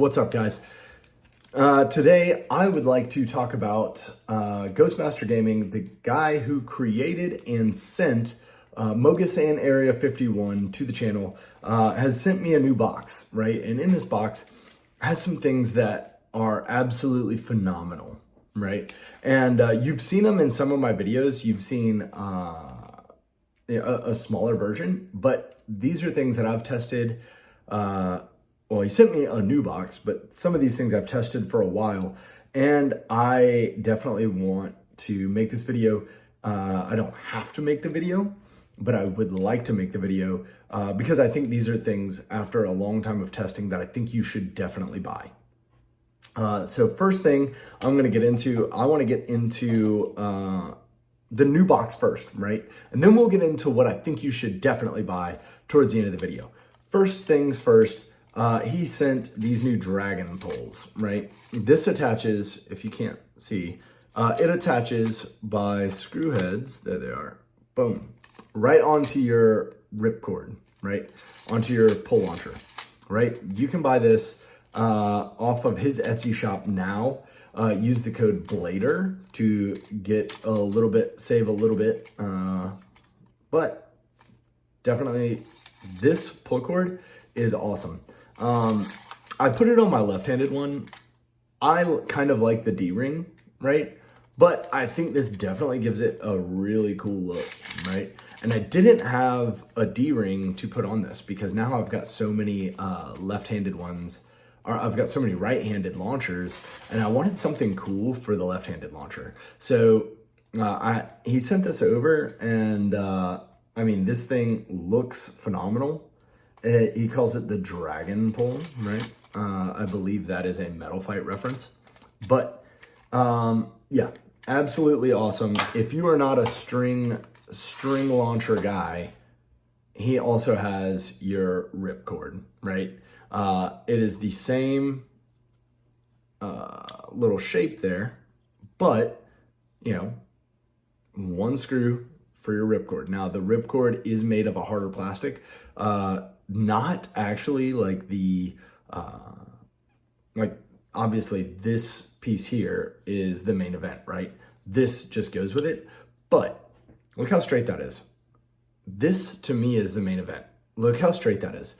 What's up, guys? Today I would like to talk about Ghostmaster Gaming, the guy who created and sent Mogus and Area 51 to the channel, has sent me a new box, right? And in this box has some things that are absolutely phenomenal, right? And you've seen them in some of my videos. You've seen a smaller version, but these are things that I've tested. Well, he sent me a new box, but some of these things I've tested for a while, and I definitely want to make this video. I don't have to make the video, but I would like to make the video because I think these are things after a long time of testing that I think you should definitely buy. So first thing I'm going to get into, I want to get into the new box first, right? And then we'll get into what I think you should definitely buy towards the end of the video. First things first, he sent these new dragon poles, right? This attaches, if you can't see, it attaches by screw heads, there they are, boom, right onto your ripcord, right? Onto your pole launcher, right? You can buy this off of his Etsy shop now. Use the code BLADER to get a little bit, save a little bit, but definitely this pull cord is awesome. I put it on my left-handed one. I kind of like the D-ring, right? But I think this definitely gives it a really cool look, right? And I didn't have a D-ring to put on this because now I've got so many left-handed ones, or I've got so many right-handed launchers, and I wanted something cool for the left-handed launcher. So he sent this over, and I mean, this thing looks phenomenal. He calls it the dragon pole, right? I believe that is a Metal Fight reference. But yeah, absolutely awesome. If you are not a string launcher guy, he also has your ripcord, right? It is the same little shape there, but you know, one screw for your ripcord. Now the ripcord is made of a harder plastic. Not actually like the, like obviously this piece here is the main event, right? This just goes with it, but look how straight that is. This to me is the main event. Look how straight that is.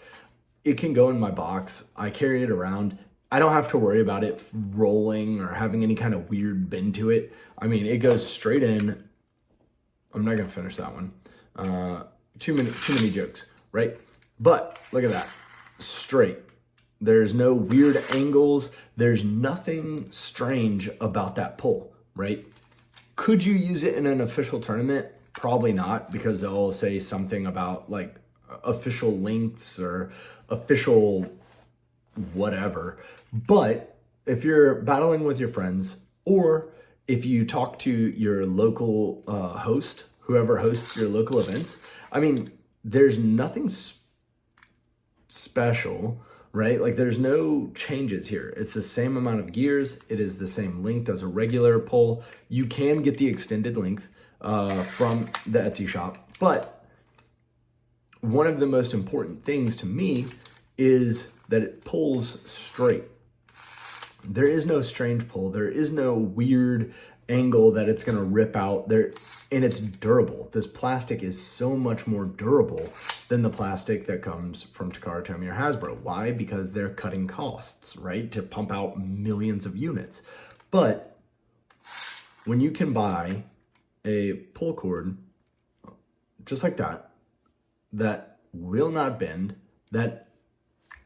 It can go in my box. I carry it around. I don't have to worry about it rolling or having any kind of weird bend to it. I mean, it goes straight in. I'm not gonna finish that one. Too many jokes, right? But look at that, straight. There's no weird angles. There's nothing strange about that pull, right? Could you use it in an official tournament? Probably not, because they'll say something about like official lengths or official whatever. But if you're battling with your friends, or if you talk to your local host, whoever hosts your local events, I mean, there's nothing special, right? Like there's no changes here. It's the same amount of gears. It is the same length as a regular pole. You can get the extended length from the Etsy shop, but one of the most important things to me is that it pulls straight. There is no strange pull. There is no weird angle that it's going to rip out there, and it's durable. This plastic is so much more durable than the plastic that comes from Takara Tomy or Hasbro. Why? Because they're cutting costs, right? To pump out millions of units. But when you can buy a pull cord just like that, that will not bend, that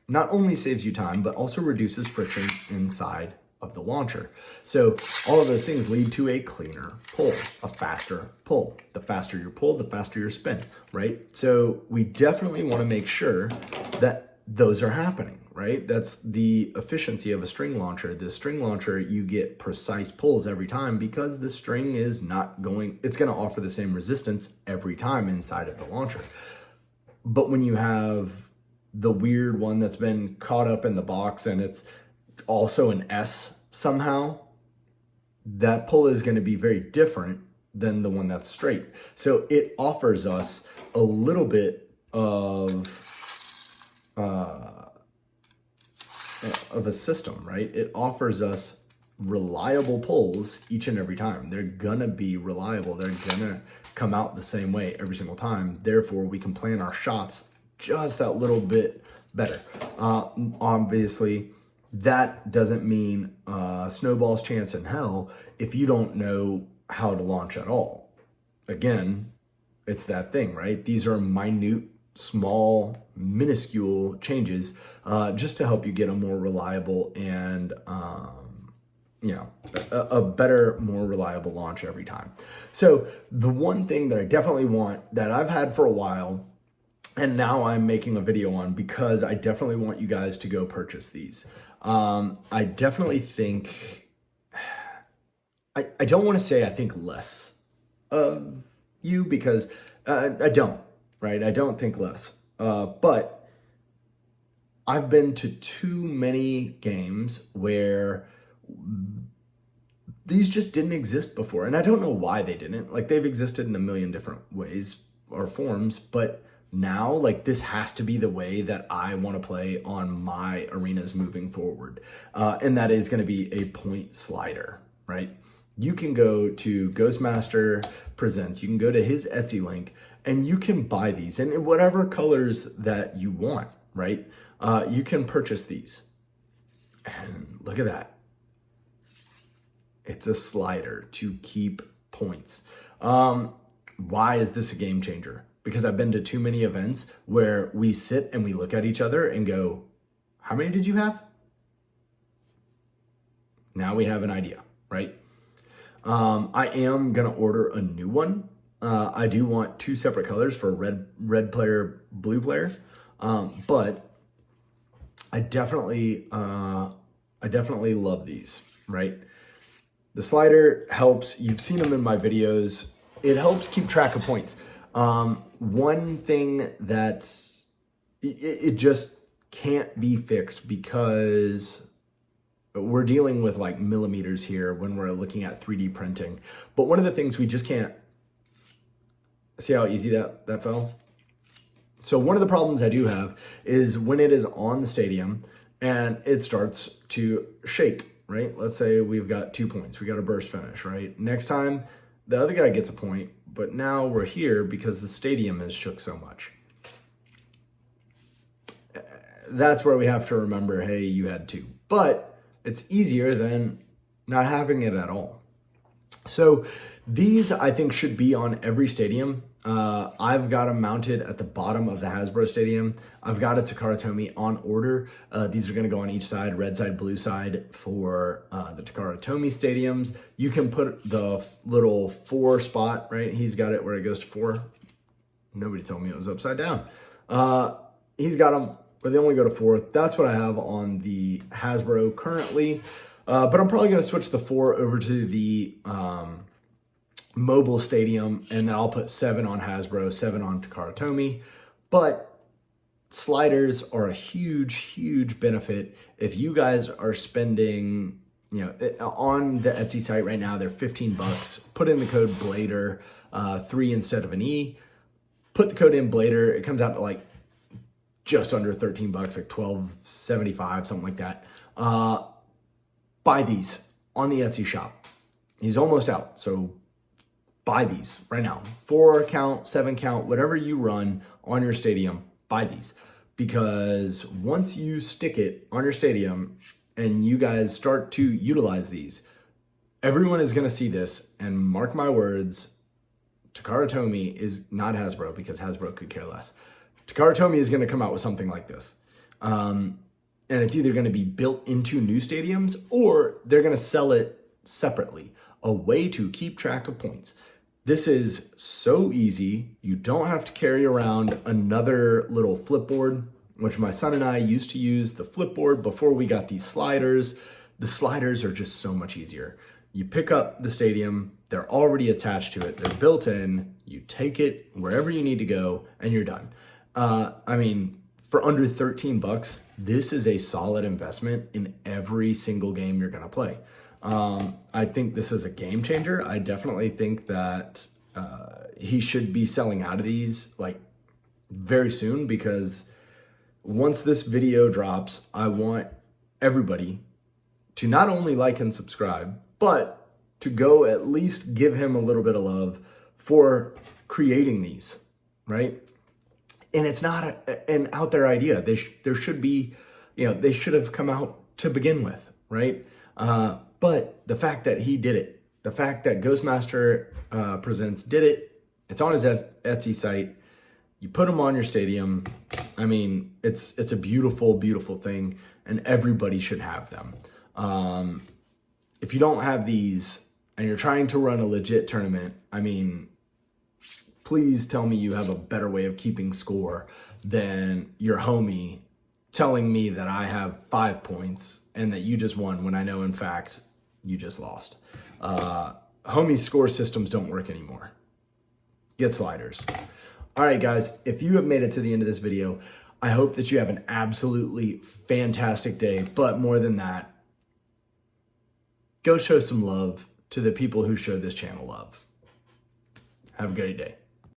not only saves you time, but also reduces friction inside of the launcher. So all of those things lead to a cleaner pull, a faster pull. The faster your pull, the faster your spin, right? So we definitely want to make sure that those are happening, right? That's the efficiency of a string launcher. The string launcher, you get precise pulls every time because the string is not going, it's going to offer the same resistance every time inside of the launcher. But when you have the weird one that's been caught up in the box and it's also an S somehow, that pull is going to be very different than the one that's straight. So it offers us a little bit of of a system, right? It offers us reliable pulls each and every time. They're gonna be reliable. They're gonna come out the same way every single time. Therefore, we can plan our shots just that little bit better. Obviously, that doesn't mean snowball's chance in hell if you don't know how to launch at all. Again, it's that thing, right? These are minute, small, minuscule changes just to help you get a more reliable and a better, more reliable launch every time. So the one thing that I definitely want, that I've had for a while, and now I'm making a video on because I definitely want you guys to go purchase these. I definitely think, I don't want to say I think less of you because I don't, right? I don't think less. But I've been to too many games where these just didn't exist before. And I don't know why they didn't. Like, they've existed in a million different ways or forms, but now, like, this has to be the way that I want to play on my arenas moving forward. And that is going to be a point slider, right? You can go to Ghostmaster Presents, you can go to his Etsy link, and you can buy these in whatever colors that you want, right? You can purchase these. And look at that. It's a slider to keep points. Why is this a game changer? Because I've been to too many events where we sit and we look at each other and go, how many did you have? Now we have an idea, right? I am gonna order a new one. I do want 2 separate colors for red player, blue player. But I definitely love these, right? The slider helps, you've seen them in my videos. It helps keep track of points. One thing that's, it just can't be fixed because we're dealing with like millimeters here when we're looking at 3D printing. But one of the things we just can't, see how easy that fell? So one of the problems I do have is when it is on the stadium and it starts to shake, right? Let's say we've got 2 points. We got a burst finish, right? Next time, the other guy gets a point, but now we're here because the stadium has shook so much. That's where we have to remember, hey, you had 2. But it's easier than not having it at all. So these, I think, should be on every stadium. I've got them mounted at the bottom of the Hasbro stadium. I've got a Takara Tomy on order. These are going to go on each side, red side, blue side for the Takara Tomy stadiums. You can put the little 4 spot, right? He's got it where it goes to 4. Nobody told me it was upside down. He's got them, but they only go to 4. That's what I have on the Hasbro currently. But I'm probably going to switch the 4 over to the mobile stadium, and then I'll put 7 on Hasbro, 7 on Takara Tomy. But sliders are a huge, huge benefit. If you guys are spending, on the Etsy site right now, they're $15. Put in the code Blader, 3 instead of an E. Put the code in Blader. It comes out to like just under $13, like $12.75, something like that. Buy these on the Etsy shop. He's almost out, so buy these right now. 4 count, 7 count, whatever you run on your stadium, buy these. Because once you stick it on your stadium and you guys start to utilize these, everyone is going to see this, and mark my words, Takara Tomy is not Hasbro, because Hasbro could care less. Takara Tomy is going to come out with something like this. And it's either going to be built into new stadiums or they're going to sell it separately, a way to keep track of points. This is so easy. You don't have to carry around another little flipboard, which my son and I used to use the flipboard before we got these sliders. The sliders are just so much easier. You pick up the stadium, they're already attached to it, they're built in, you take it wherever you need to go, and you're done. For under $13, this is a solid investment in every single game you're gonna play. I think this is a game changer. I definitely think that he should be selling out of these like very soon, because once this video drops, I want everybody to not only like and subscribe, but to go at least give him a little bit of love for creating these, right? And it's not an out there idea. There should be, they should have come out to begin with, right? But the fact that he did it, the fact that Ghostmaster Presents did it, it's on his Etsy site. You put them on your stadium. I mean, it's a beautiful, beautiful thing, and everybody should have them. If you don't have these and you're trying to run a legit tournament, I mean, please tell me you have a better way of keeping score than your homie telling me that I have 5 points and that you just won when I know, in fact, you just lost. Homie score systems don't work anymore. Get sliders. All right, guys, if you have made it to the end of this video, I hope that you have an absolutely fantastic day. But more than that, go show some love to the people who show this channel love. Have a great day.